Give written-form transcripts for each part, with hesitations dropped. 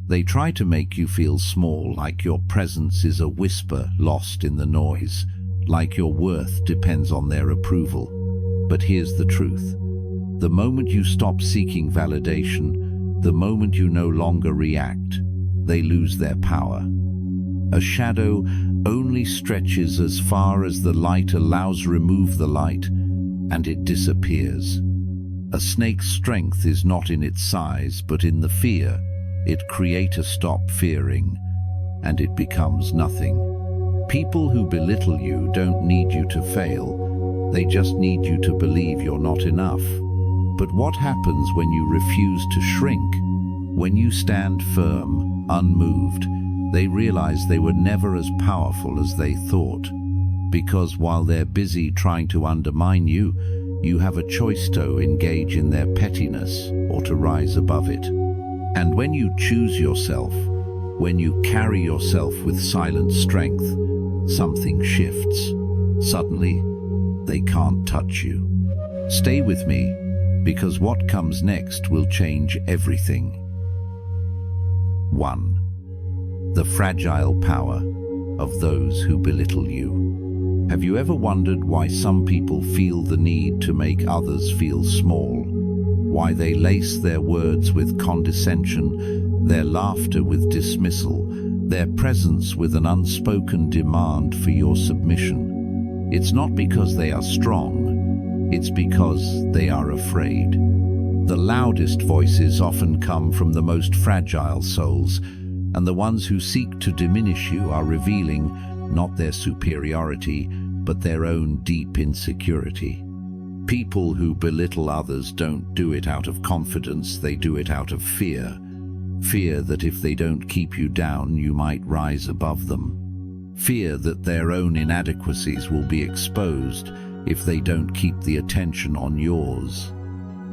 They try to make you feel small, like your presence is a whisper lost in the noise, like your worth depends on their approval. But here's the truth. The moment you stop seeking validation, the moment you no longer react, they lose their power. A shadow only stretches as far as the light allows. Remove the light, and it disappears. A snake's strength is not in its size, but in the fear it creates. Stop fearing, and it becomes nothing. People who belittle you don't need you to fail, they just need you to believe you're not enough. But what happens when you refuse to shrink? When you stand firm, unmoved, they realize they were never as powerful as they thought. Because while they're busy trying to undermine you, you have a choice to engage in their pettiness or to rise above it. And when you choose yourself, when you carry yourself with silent strength, something shifts. Suddenly, they can't touch you. Stay with me, because what comes next will change everything. 1. The fragile power of those who belittle you. Have you ever wondered why some people feel the need to make others feel small? Why they lace their words with condescension, their laughter with dismissal, their presence with an unspoken demand for your submission? It's not because they are strong, it's because they are afraid. The loudest voices often come from the most fragile souls, and the ones who seek to diminish you are revealing not their superiority, but their own deep insecurity. People who belittle others don't do it out of confidence, they do it out of fear. Fear that if they don't keep you down, you might rise above them. Fear that their own inadequacies will be exposed if they don't keep the attention on yours.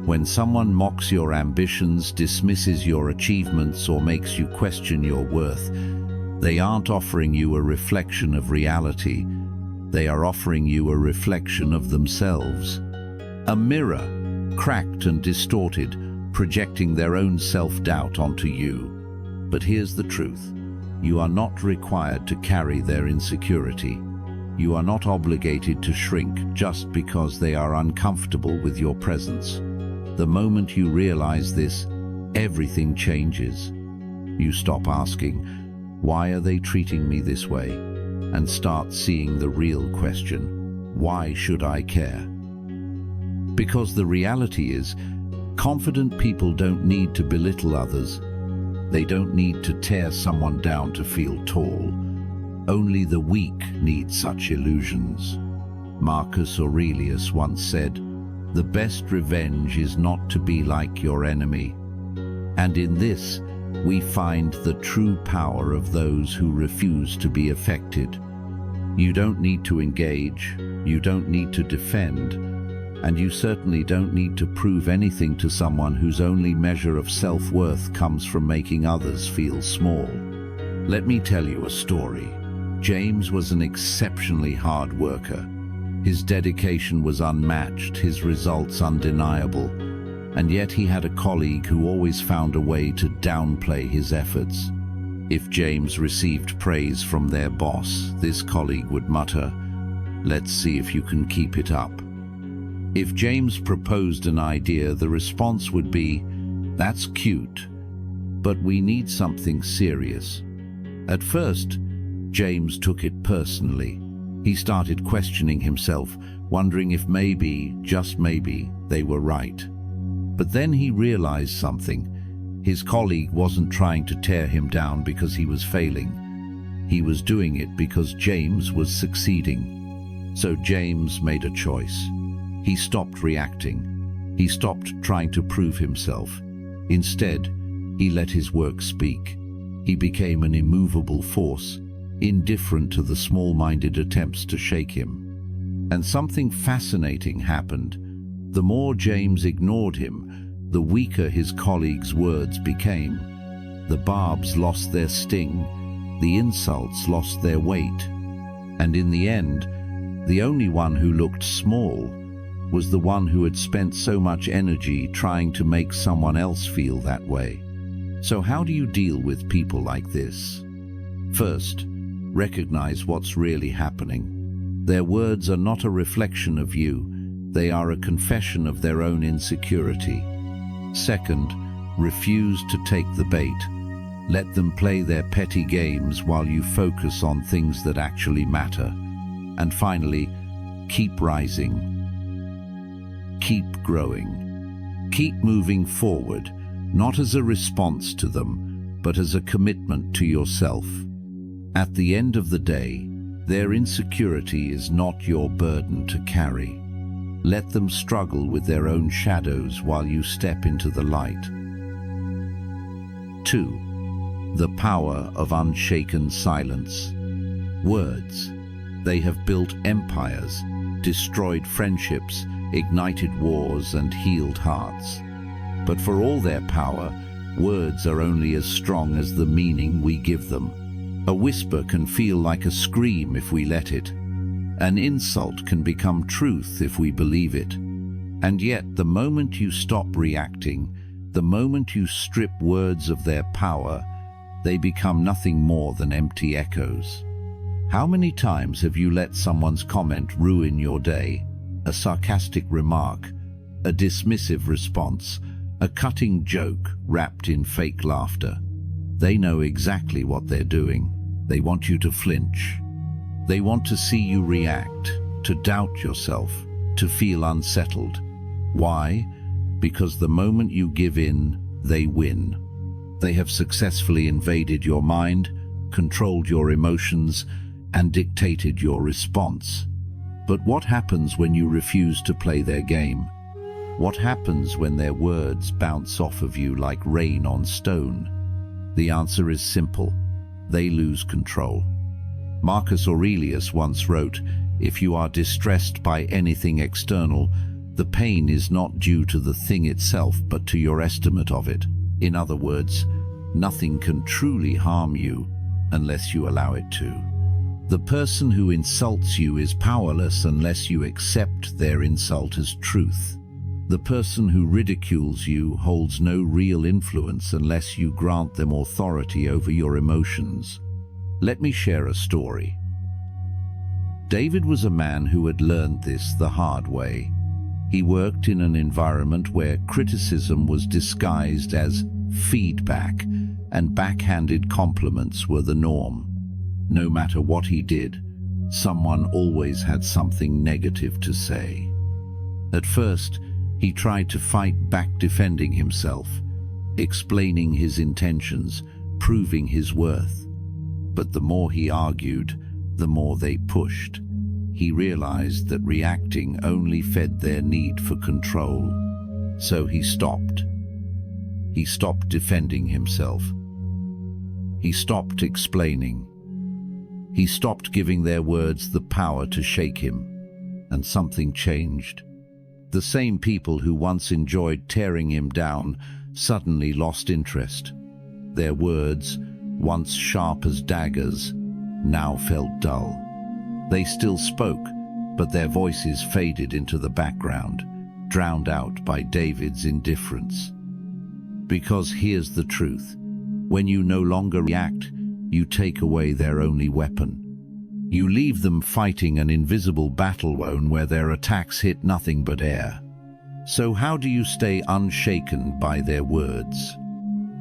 When someone mocks your ambitions, dismisses your achievements, or makes you question your worth, they aren't offering you a reflection of reality. They are offering you a reflection of themselves. A mirror, cracked and distorted, projecting their own self-doubt onto you. But here's the truth. You are not required to carry their insecurity. You are not obligated to shrink just because they are uncomfortable with your presence. The moment you realize this, everything changes. You stop asking, "Why are they treating me this way?" and start seeing the real question, "Why should I care?" Because the reality is, confident people don't need to belittle others. They don't need to tear someone down to feel tall. Only the weak need such illusions. Marcus Aurelius once said, "The best revenge is not to be like your enemy." And in this, we find the true power of those who refuse to be affected. You don't need to engage, you don't need to defend, and you certainly don't need to prove anything to someone whose only measure of self-worth comes from making others feel small. Let me tell you a story. James was an exceptionally hard worker. His dedication was unmatched, his results undeniable, and yet he had a colleague who always found a way to downplay his efforts. If James received praise from their boss, this colleague would mutter, "Let's see if you can keep it up." If James proposed an idea, the response would be, "That's cute, but we need something serious." At first, James took it personally. He started questioning himself, wondering if maybe, just maybe, they were right. But then he realized something. His colleague wasn't trying to tear him down because he was failing. He was doing it because James was succeeding. So James made a choice. He stopped reacting. He stopped trying to prove himself. Instead, he let his work speak. He became an immovable force, indifferent to the small-minded attempts to shake him. And something fascinating happened. The more James ignored him, the weaker his colleague's words became. The barbs lost their sting, the insults lost their weight, and in the end, the only one who looked small was the one who had spent so much energy trying to make someone else feel that way. So how do you deal with people like this? First, recognize what's really happening. Their words are not a reflection of you. They are a confession of their own insecurity. Second, refuse to take the bait. Let them play their petty games while you focus on things that actually matter. And finally, keep rising. Keep growing. Keep moving forward, not as a response to them, but as a commitment to yourself. At the end of the day, their insecurity is not your burden to carry. Let them struggle with their own shadows while you step into the light. 2. The power of unshaken silence. Words. They have built empires, destroyed friendships, ignited wars, and healed hearts. But for all their power, words are only as strong as the meaning we give them. A whisper can feel like a scream if we let it. An insult can become truth if we believe it. And yet, the moment you stop reacting, the moment you strip words of their power, they become nothing more than empty echoes. How many times have you let someone's comment ruin your day? A sarcastic remark, a dismissive response, a cutting joke wrapped in fake laughter. They know exactly what they're doing. They want you to flinch. They want to see you react, to doubt yourself, to feel unsettled. Why? Because the moment you give in, they win. They have successfully invaded your mind, controlled your emotions, and dictated your response. But what happens when you refuse to play their game? What happens when their words bounce off of you like rain on stone? The answer is simple. They lose control. Marcus Aurelius once wrote, "If you are distressed by anything external, the pain is not due to the thing itself, but to your estimate of it." In other words, nothing can truly harm you unless you allow it to. The person who insults you is powerless unless you accept their insult as truth. The person who ridicules you holds no real influence unless you grant them authority over your emotions. Let me share a story. David was a man who had learned this the hard way. He worked in an environment where criticism was disguised as feedback, and backhanded compliments were the norm. No matter what he did, someone always had something negative to say. At first, he tried to fight back, defending himself, explaining his intentions, proving his worth. But the more he argued, the more they pushed. He realized that reacting only fed their need for control. So he stopped. He stopped defending himself. He stopped explaining. He stopped giving their words the power to shake him. And something changed. The same people who once enjoyed tearing him down suddenly lost interest. Their words, once sharp as daggers, now felt dull. They still spoke, but their voices faded into the background, drowned out by David's indifference. Because here's the truth. When you no longer react, you take away their only weapon. You leave them fighting an invisible battle zone where their attacks hit nothing but air. So how do you stay unshaken by their words?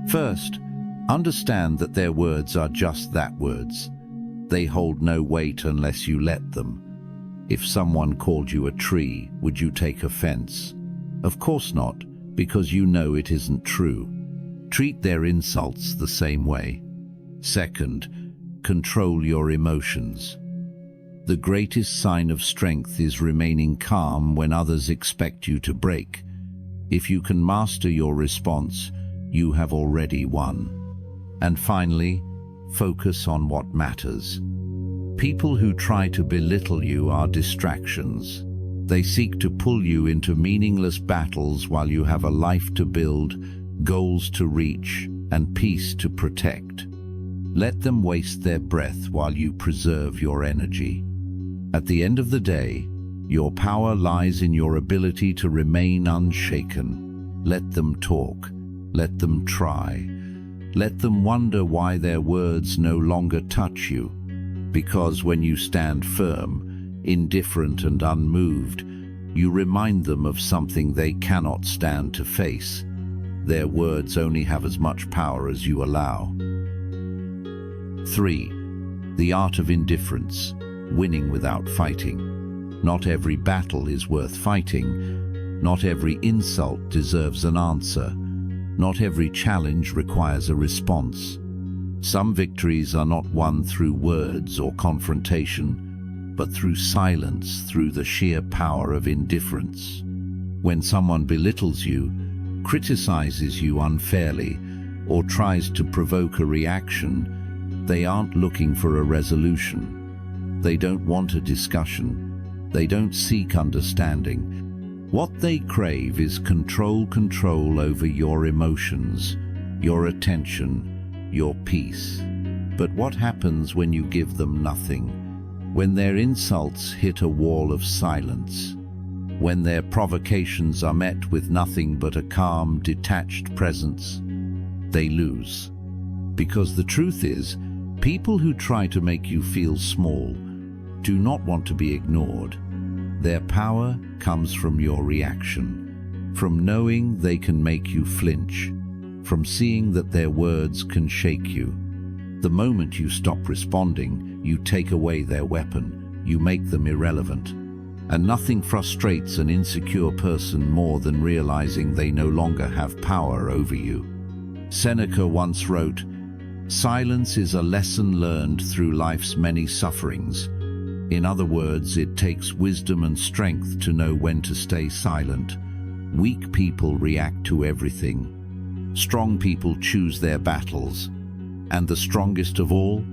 First, understand that their words are just that, words. They hold no weight unless you let them. If someone called you a tree, would you take offense? Of course not, because you know it isn't true. Treat their insults the same way. Second, control your emotions. The greatest sign of strength is remaining calm when others expect you to break. If you can master your response, you have already won. And finally, focus on what matters. People who try to belittle you are distractions. They seek to pull you into meaningless battles while you have a life to build, goals to reach, and peace to protect. Let them waste their breath while you preserve your energy. At the end of the day, your power lies in your ability to remain unshaken. Let them talk, let them try, Let them wonder why their words no longer touch you. Because when you stand firm, indifferent and unmoved, you remind them of something they cannot stand to face. Their words only have as much power as you allow. 3. The art of indifference, winning without fighting. Not every battle is worth fighting. Not every insult deserves an answer. Not every challenge requires a response. Some victories are not won through words or confrontation, but through silence, through the sheer power of indifference. When someone belittles you, criticizes you unfairly, or tries to provoke a reaction, they aren't looking for a resolution. They don't want a discussion. They don't seek understanding. What they crave is control over your emotions, your attention, your peace. But what happens when you give them nothing? When their insults hit a wall of silence? When their provocations are met with nothing but a calm, detached presence? They lose. Because the truth is, people who try to make you feel small do not want to be ignored. Their power comes from your reaction, from knowing they can make you flinch, from seeing that their words can shake you. The moment you stop responding, you take away their weapon, you make them irrelevant. And nothing frustrates an insecure person more than realizing they no longer have power over you. Seneca once wrote, "Silence is a lesson learned through life's many sufferings." In other words, it takes wisdom and strength to know when to stay silent. Weak people react to everything. Strong people choose their battles. And the strongest of all,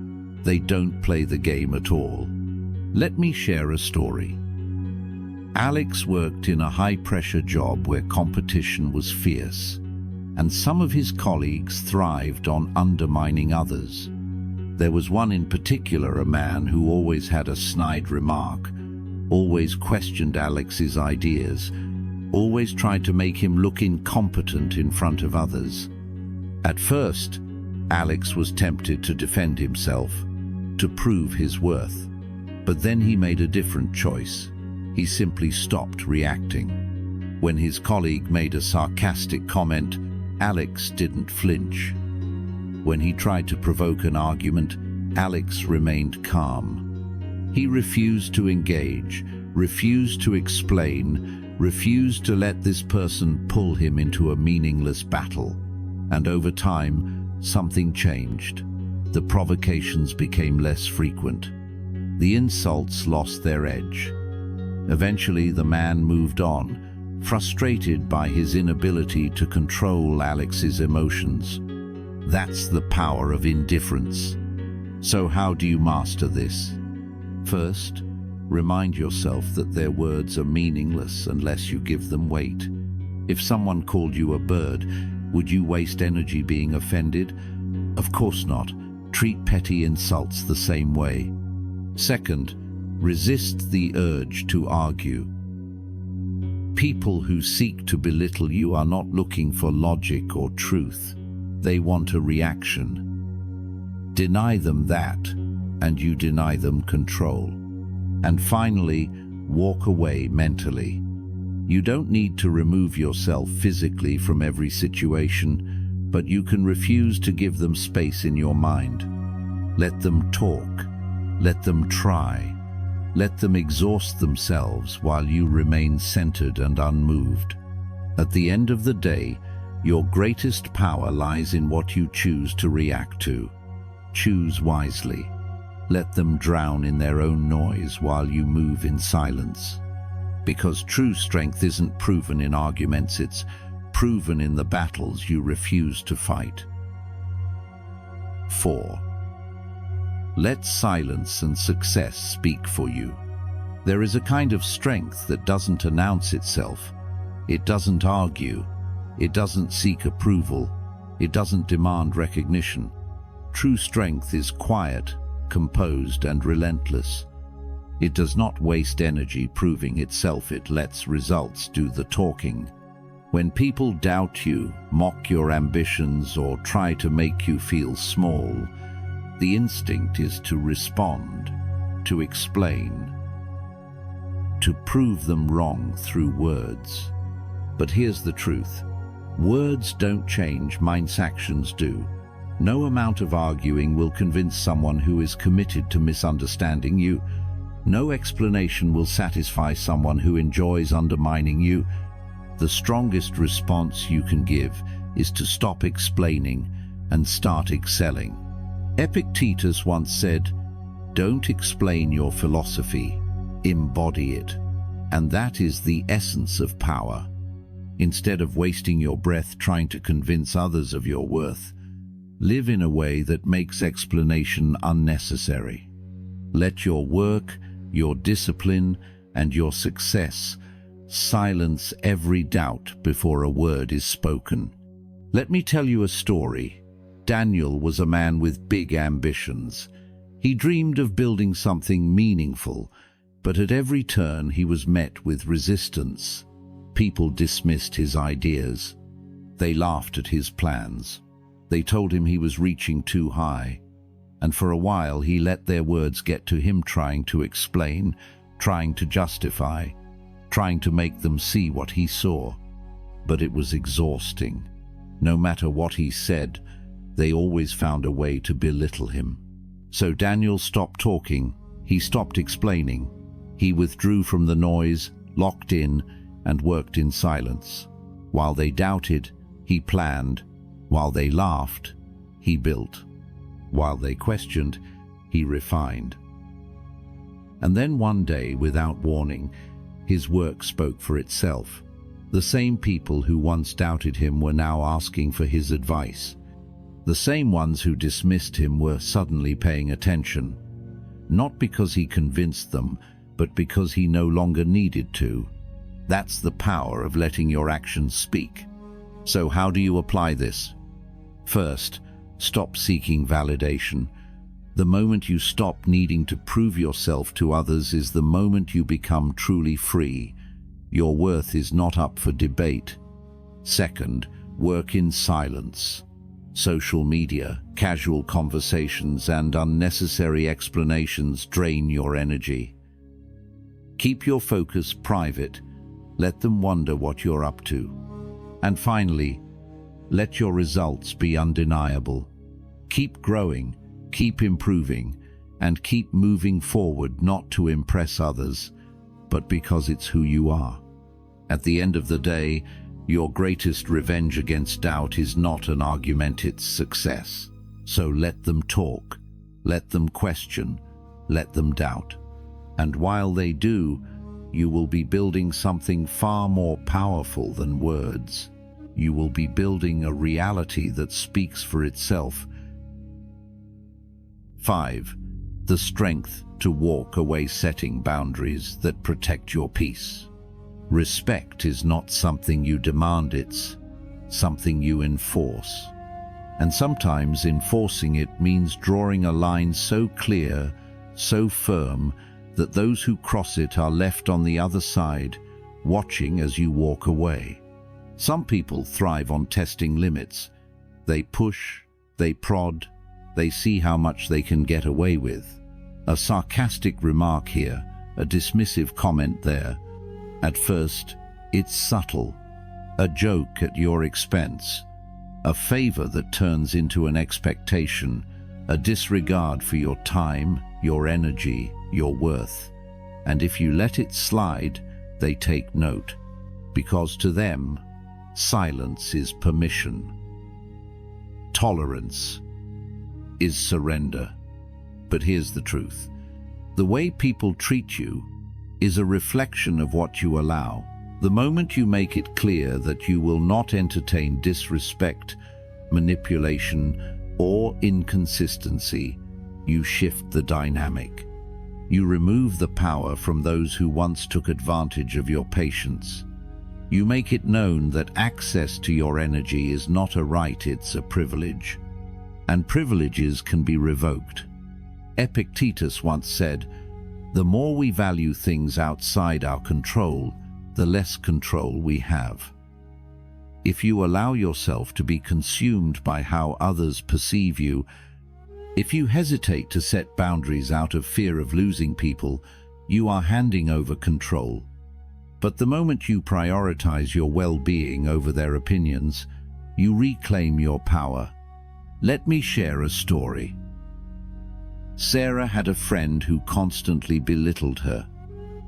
they don't play the game at all. Let me share a story. Alex worked in a high-pressure job where competition was fierce, and some of his colleagues thrived on undermining others. There was one in particular, a man who always had a snide remark, always questioned Alex's ideas, always tried to make him look incompetent in front of others. At first, Alex was tempted to defend himself, to prove his worth. But then he made a different choice. He simply stopped reacting. When his colleague made a sarcastic comment, Alex didn't flinch. When he tried to provoke an argument, Alex remained calm. He refused to engage, refused to explain, refused to let this person pull him into a meaningless battle. And over time, something changed. The provocations became less frequent. The insults lost their edge. Eventually, the man moved on, frustrated by his inability to control Alex's emotions. That's the power of indifference. So how do you master this? First, remind yourself that their words are meaningless unless you give them weight. If someone called you a bird, would you waste energy being offended? Of course not. Treat petty insults the same way. Second, resist the urge to argue. People who seek to belittle you are not looking for logic or truth. They want a reaction. Deny them that, and you deny them control. And finally, walk away mentally. You don't need to remove yourself physically from every situation, but you can refuse to give them space in your mind. Let them talk. Let them try. Let them exhaust themselves while you remain centered and unmoved. At the end of the day, your greatest power lies in what you choose to react to. Choose wisely. Let them drown in their own noise while you move in silence. Because true strength isn't proven in arguments, it's proven in the battles you refuse to fight. 4. Let silence and success speak for you. There is a kind of strength that doesn't announce itself. It doesn't argue. It doesn't seek approval. It doesn't demand recognition. True strength is quiet, composed, and relentless. It does not waste energy proving itself. It lets results do the talking. When people doubt you, mock your ambitions, or try to make you feel small, the instinct is to respond, to explain, to prove them wrong through words. But here's the truth. Words don't change, minds' actions do. No amount of arguing will convince someone who is committed to misunderstanding you. No explanation will satisfy someone who enjoys undermining you. The strongest response you can give is to stop explaining and start excelling. Epictetus once said, "Don't explain your philosophy, embody it." And that is the essence of power. Instead of wasting your breath trying to convince others of your worth, live in a way that makes explanation unnecessary. Let your work, your discipline, and your success silence every doubt before a word is spoken. Let me tell you a story. Daniel was a man with big ambitions. He dreamed of building something meaningful, but at every turn he was met with resistance. People dismissed his ideas. They laughed at his plans. They told him he was reaching too high. And for a while he let their words get to him, trying to explain, trying to justify, trying to make them see what he saw. But it was exhausting. No matter what he said, they always found a way to belittle him. So Daniel stopped talking. He stopped explaining. He withdrew from the noise, locked in, and worked in silence. While they doubted, he planned. While they laughed, he built. While they questioned, he refined. And then one day, without warning, his work spoke for itself. The same people who once doubted him were now asking for his advice. The same ones who dismissed him were suddenly paying attention. Not because he convinced them, but because he no longer needed to. That's the power of letting your actions speak. So how do you apply this? First, stop seeking validation. The moment you stop needing to prove yourself to others is the moment you become truly free. Your worth is not up for debate. Second, work in silence. Social media, casual conversations, and unnecessary explanations drain your energy. Keep your focus private. Let them wonder what you're up to. And finally, let your results be undeniable. Keep growing, keep improving, and keep moving forward, not to impress others, but because it's who you are. At the end of the day, your greatest revenge against doubt is not an argument, it's success. So let them talk, let them question, let them doubt. And while they do, you will be building something far more powerful than words. You will be building a reality that speaks for itself. 5. The strength to walk away, setting boundaries that protect your peace. Respect is not something you demand, it's something you enforce. And sometimes enforcing it means drawing a line so clear, so firm, that those who cross it are left on the other side, watching as you walk away. Some people thrive on testing limits. They push, they prod, they see how much they can get away with. A sarcastic remark here, a dismissive comment there. At first, it's subtle, a joke at your expense, a favor that turns into an expectation, a disregard for your time, your energy, your worth. And if you let it slide, they take note, because to them, silence is permission. Tolerance is surrender. But here's the truth. The way people treat you is a reflection of what you allow. The moment you make it clear that you will not entertain disrespect, manipulation, or inconsistency, you shift the dynamic. You remove the power from those who once took advantage of your patience. You make it known that access to your energy is not a right, it's a privilege. And privileges can be revoked. Epictetus once said, "The more we value things outside our control, the less control we have." if you allow yourself to be consumed by how others perceive you, if you hesitate to set boundaries out of fear of losing people, you are handing over control. But the moment you prioritize your well-being over their opinions, you reclaim your power. Let me share a story. Sarah had a friend who constantly belittled her.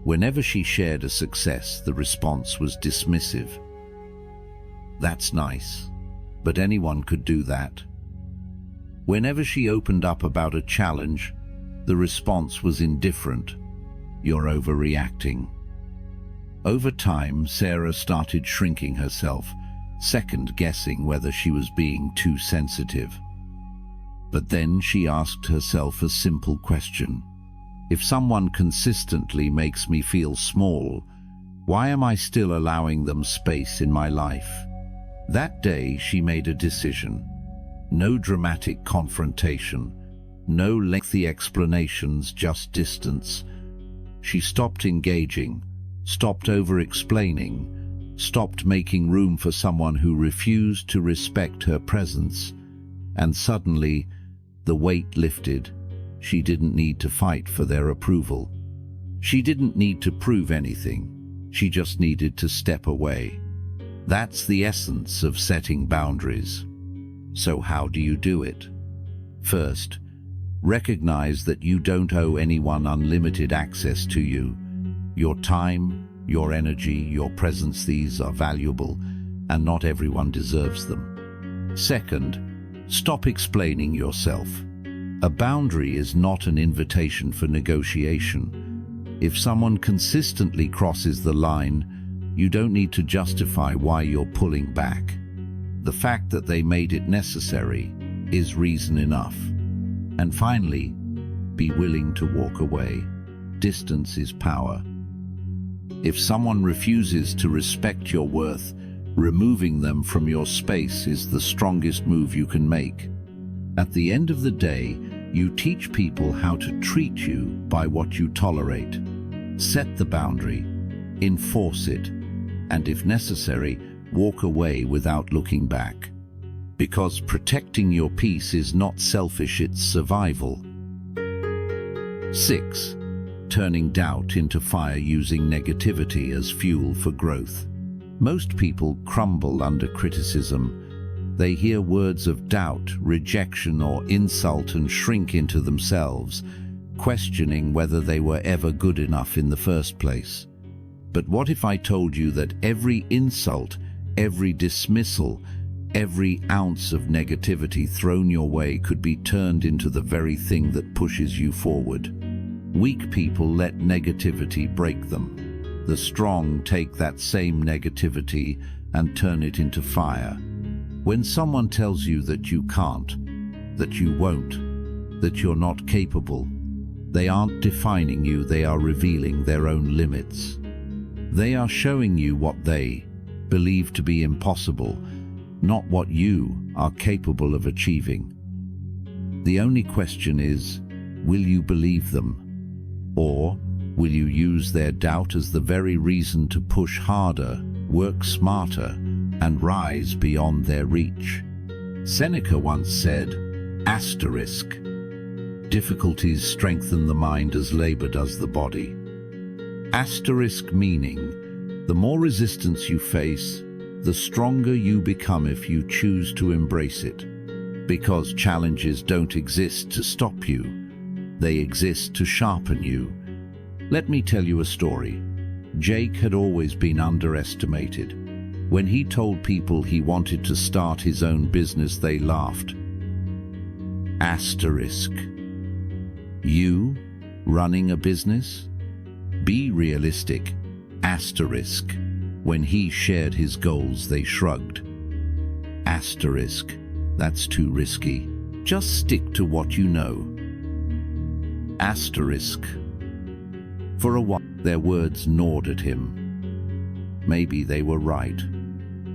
Whenever she shared a success, the response was dismissive. "That's nice, but anyone could do that." Whenever she opened up about a challenge, the response was indifferent. "You're overreacting." Over time, Sarah started shrinking herself, second-guessing whether she was being too sensitive. But then she asked herself a simple question. If someone consistently makes me feel small, why am I still allowing them space in my life? That day, she made a decision. No dramatic confrontation, no lengthy explanations, just distance. She stopped engaging, stopped over-explaining, stopped making room for someone who refused to respect her presence, and suddenly, the weight lifted. She didn't need to fight for their approval. She didn't need to prove anything. She just needed to step away. That's the essence of setting boundaries. So how do you do it? First, recognize that you don't owe anyone unlimited access to you. Your time, your energy, your presence, these are valuable, and not everyone deserves them. Second, stop explaining yourself. A boundary is not an invitation for negotiation. If someone consistently crosses the line, you don't need to justify why you're pulling back. The fact that they made it necessary is reason enough. And finally, be willing to walk away. Distance is power. If someone refuses to respect your worth, removing them from your space is the strongest move you can make. At the end of the day, you teach people how to treat you by what you tolerate. Set the boundary, enforce it, and if necessary, walk away without looking back. Because protecting your peace is not selfish, it's survival. 6. Turning doubt into fire, using negativity as fuel for growth. Most people crumble under criticism. They hear words of doubt, rejection, or insult and shrink into themselves, questioning whether they were ever good enough in the first place. But what if I told you that every insult, every dismissal, every ounce of negativity thrown your way could be turned into the very thing that pushes you forward? Weak people let negativity break them. The strong take that same negativity and turn it into fire. When someone tells you that you can't, that you won't, that you're not capable, they aren't defining you, they are revealing their own limits. They are showing you what they believe to be impossible, not what you are capable of achieving. The only question is, will you believe them? Or will you use their doubt as the very reason to push harder, work smarter, and rise beyond their reach? Seneca once said, asterisk, difficulties strengthen the mind as labor does the body. Asterisk meaning, the more resistance you face, the stronger you become if you choose to embrace it. Because challenges don't exist to stop you, they exist to sharpen you. Let me tell you a story. Jake had always been underestimated. When he told people he wanted to start his own business, they laughed. Asterisk. You running a business? Be realistic. Asterisk. When he shared his goals, they shrugged. Asterisk. That's too risky. Just stick to what you know. Asterisk. For a while, their words gnawed at him. Maybe they were right.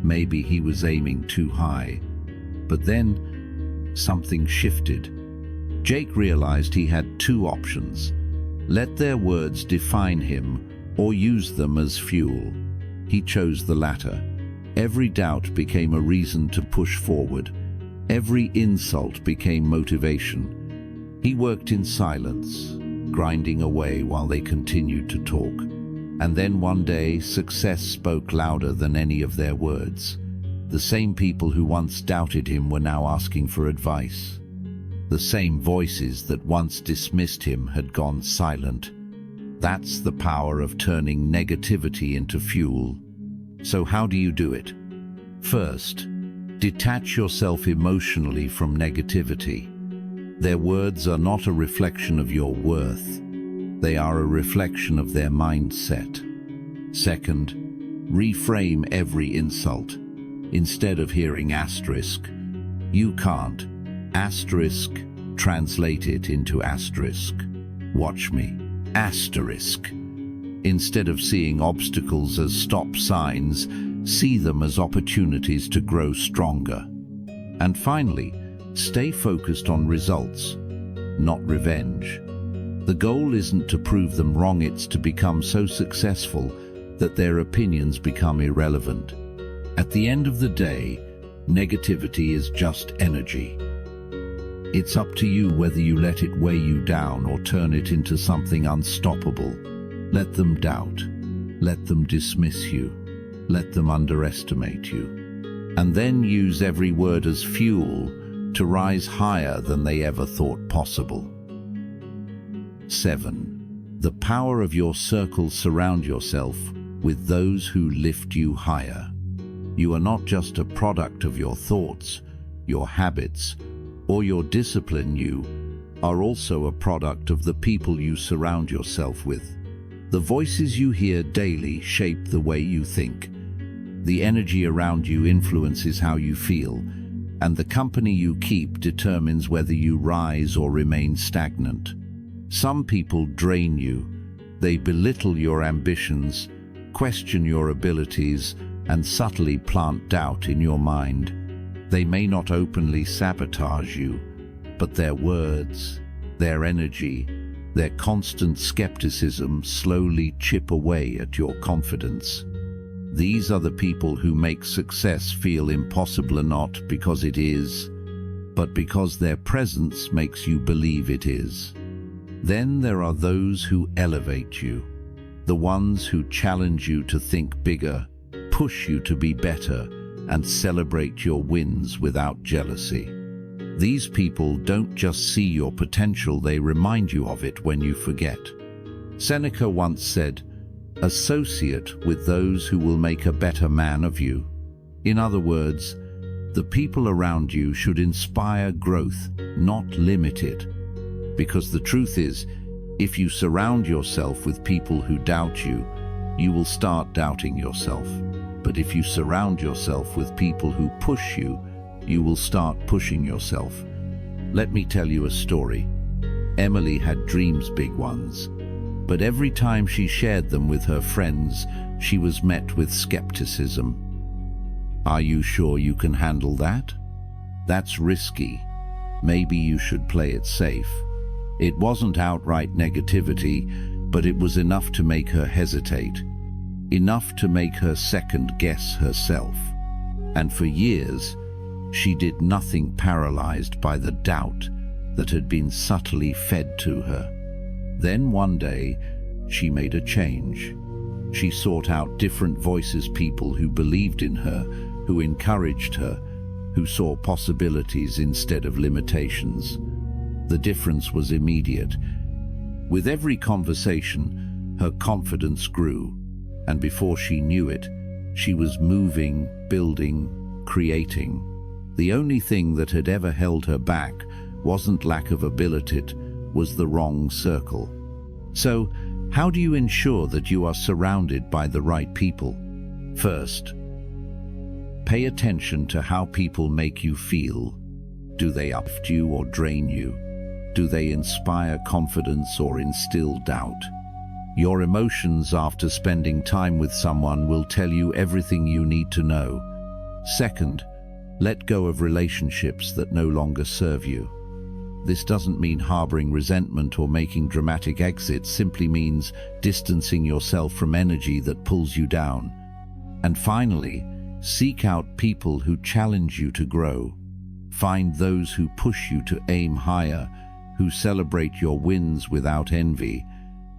Maybe he was aiming too high. But then, something shifted. Jake realized he had two options. Let their words define him, or use them as fuel. He chose the latter. Every doubt became a reason to push forward. Every insult became motivation. He worked in silence, grinding away while they continued to talk. And then one day, success spoke louder than any of their words. The same people who once doubted him were now asking for advice. The same voices that once dismissed him had gone silent. That's the power of turning negativity into fuel. So how do you do it? First, detach yourself emotionally from negativity. Their words are not a reflection of your worth. They are a reflection of their mindset. Second, reframe every insult. Instead of hearing asterisk, you can't. Asterisk, translate it into asterisk. Watch me. Asterisk. Instead of seeing obstacles as stop signs, see them as opportunities to grow stronger. And finally, stay focused on results, not revenge. The goal isn't to prove them wrong, it's to become so successful that their opinions become irrelevant. At the end of the day, negativity is just energy. It's up to you whether you let it weigh you down or turn it into something unstoppable. Let them doubt. Let them dismiss you. Let them underestimate you. And then use every word as fuel to rise higher than they ever thought possible. 7. The power of your circle. Surround yourself with those who lift you higher. You are not just a product of your thoughts, your habits, or your discipline. You are also a product of the people you surround yourself with. The voices you hear daily shape the way you think. The energy around you influences how you feel, and the company you keep determines whether you rise or remain stagnant. Some people drain you. They belittle your ambitions, question your abilities, and subtly plant doubt in your mind. They may not openly sabotage you, but their words, their energy, their constant skepticism slowly chip away at your confidence. These are the people who make success feel impossible, not because it is, but because their presence makes you believe it is. Then there are those who elevate you, the ones who challenge you to think bigger, push you to be better, and celebrate your wins without jealousy. These people don't just see your potential, they remind you of it when you forget. Seneca once said, "Associate with those who will make a better man of you." In other words, the people around you should inspire growth, not limit it. Because the truth is, if you surround yourself with people who doubt you, you will start doubting yourself. But if you surround yourself with people who push you, you will start pushing yourself. Let me tell you a story. Emily had dreams, big ones. But every time she shared them with her friends, she was met with skepticism. Are you sure you can handle that? That's risky. Maybe you should play it safe. It wasn't outright negativity, but it was enough to make her hesitate. Enough to make her second-guess herself. And for years, she did nothing, paralyzed by the doubt that had been subtly fed to her. Then one day, she made a change. She sought out different voices, people who believed in her, who encouraged her, who saw possibilities instead of limitations. The difference was immediate. With every conversation, her confidence grew, and before she knew it, she was moving, building, creating. The only thing that had ever held her back wasn't lack of ability, it was the wrong circle. So, how do you ensure that you are surrounded by the right people? First, pay attention to how people make you feel. Do they uplift you or drain you? Do they inspire confidence or instill doubt? Your emotions after spending time with someone will tell you everything you need to know. Second, let go of relationships that no longer serve you. This doesn't mean harboring resentment or making dramatic exits, simply means distancing yourself from energy that pulls you down. And finally, Seek out people who challenge you to grow. Find those who push you to aim higher, who celebrate your wins without envy,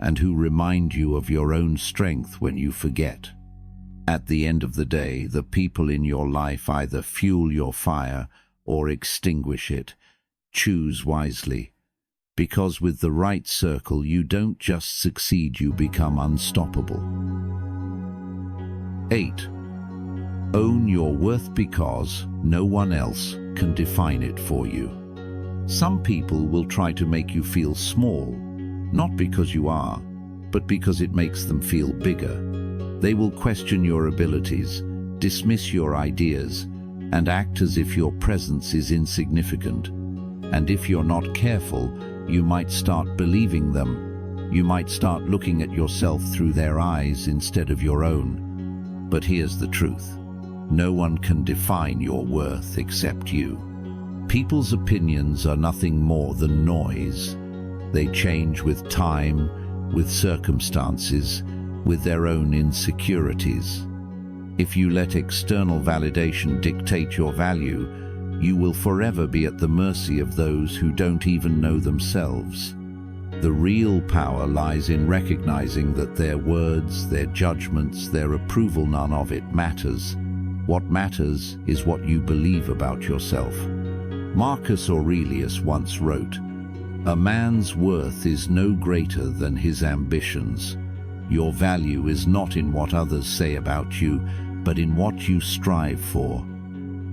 and who remind you of your own strength when you forget. At the end of the day, the people in your life either fuel your fire or extinguish it. Choose wisely, because with the right circle, you don't just succeed, you become unstoppable. 8. Own your worth, because no one else can define it for you. Some people will try to make you feel small, not because you are, but because it makes them feel bigger. They will question your abilities, dismiss your ideas, and act as if your presence is insignificant. And if you're not careful, you might start believing them. You might start looking at yourself through their eyes instead of your own. But here's the truth. No one can define your worth except you. People's opinions are nothing more than noise. They change with time, with circumstances, with their own insecurities. If you let external validation dictate your value, you will forever be at the mercy of those who don't even know themselves. The real power lies in recognizing that their words, their judgments, their approval, none of it matters. What matters is what you believe about yourself. Marcus Aurelius once wrote, "A man's worth is no greater than his ambitions. Your value is not in what others say about you, but in what you strive for,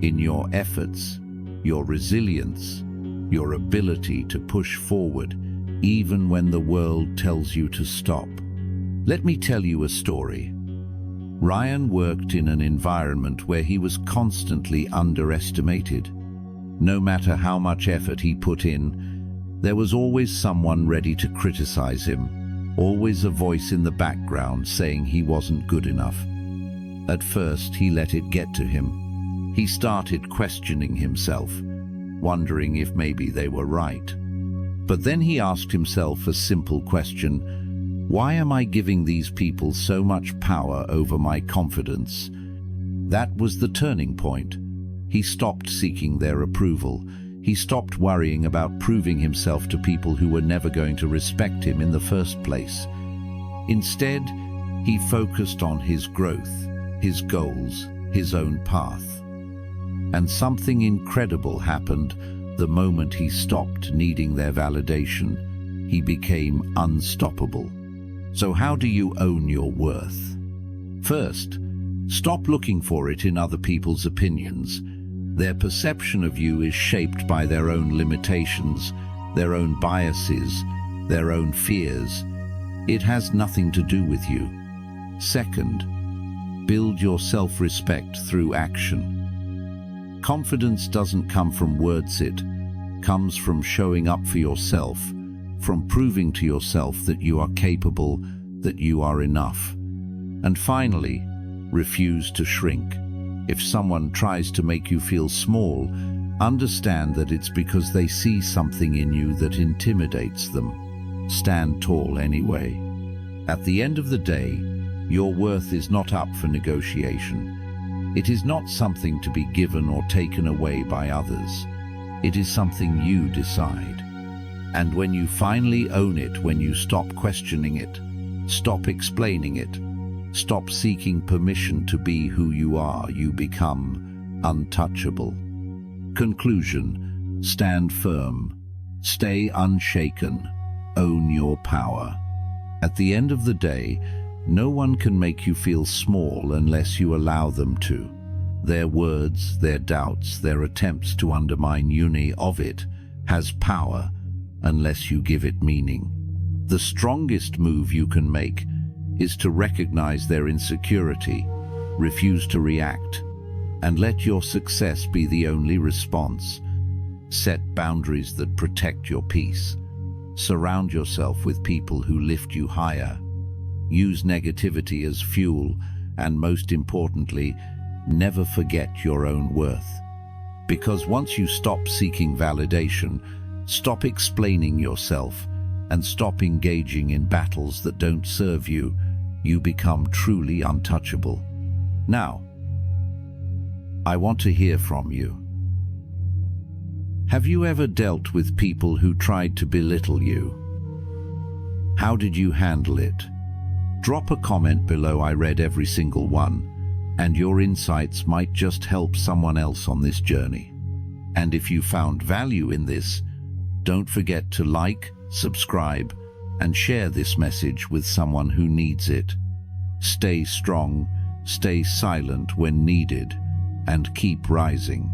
in your efforts, your resilience, your ability to push forward, even when the world tells you to stop." Let me tell you a story. Ryan worked in an environment where he was constantly underestimated. No matter how much effort he put in, there was always someone ready to criticize him, always a voice in the background saying he wasn't good enough. At first, he let it get to him. He started questioning himself, wondering if maybe they were right. But then he asked himself a simple question: why am I giving these people so much power over my confidence? That was the turning point. He stopped seeking their approval. He stopped worrying about proving himself to people who were never going to respect him in the first place. Instead, he focused on his growth, his goals, his own path. And something incredible happened the moment he stopped needing their validation. He became unstoppable. So how do you own your worth? First, stop looking for it in other people's opinions. Their perception of you is shaped by their own limitations, their own biases, their own fears. It has nothing to do with you. Second, build your self-respect through action. Confidence doesn't come from words, it comes from showing up for yourself, from proving to yourself that you are capable, that you are enough. And finally, refuse to shrink. If someone tries to make you feel small, understand that it's because they see something in you that intimidates them. Stand tall anyway. At the end of the day, your worth is not up for negotiation. It is not something to be given or taken away by others. It is something you decide. And when you finally own it, when you stop questioning it, stop explaining it, stop seeking permission to be who you are, you become untouchable. Conclusion: stand firm, stay unshaken, own your power. At the end of the day, no one can make you feel small unless you allow them to. Their words, their doubts, their attempts to undermine any of it has power unless you give it meaning. The strongest move you can make is to recognize their insecurity, refuse to react, and let your success be the only response. Set boundaries that protect your peace. Surround yourself with people who lift you higher. Use negativity as fuel, and most importantly, never forget your own worth. Because once you stop seeking validation, stop explaining yourself, and stop engaging in battles that don't serve you, you become truly untouchable. Now, I want to hear from you. Have you ever dealt with people who tried to belittle you? How did you handle it? Drop a comment below. I read every single one, and your insights might just help someone else on this journey. And if you found value in this, don't forget to like, subscribe, and share this message with someone who needs it. Stay strong, stay silent when needed, and keep rising.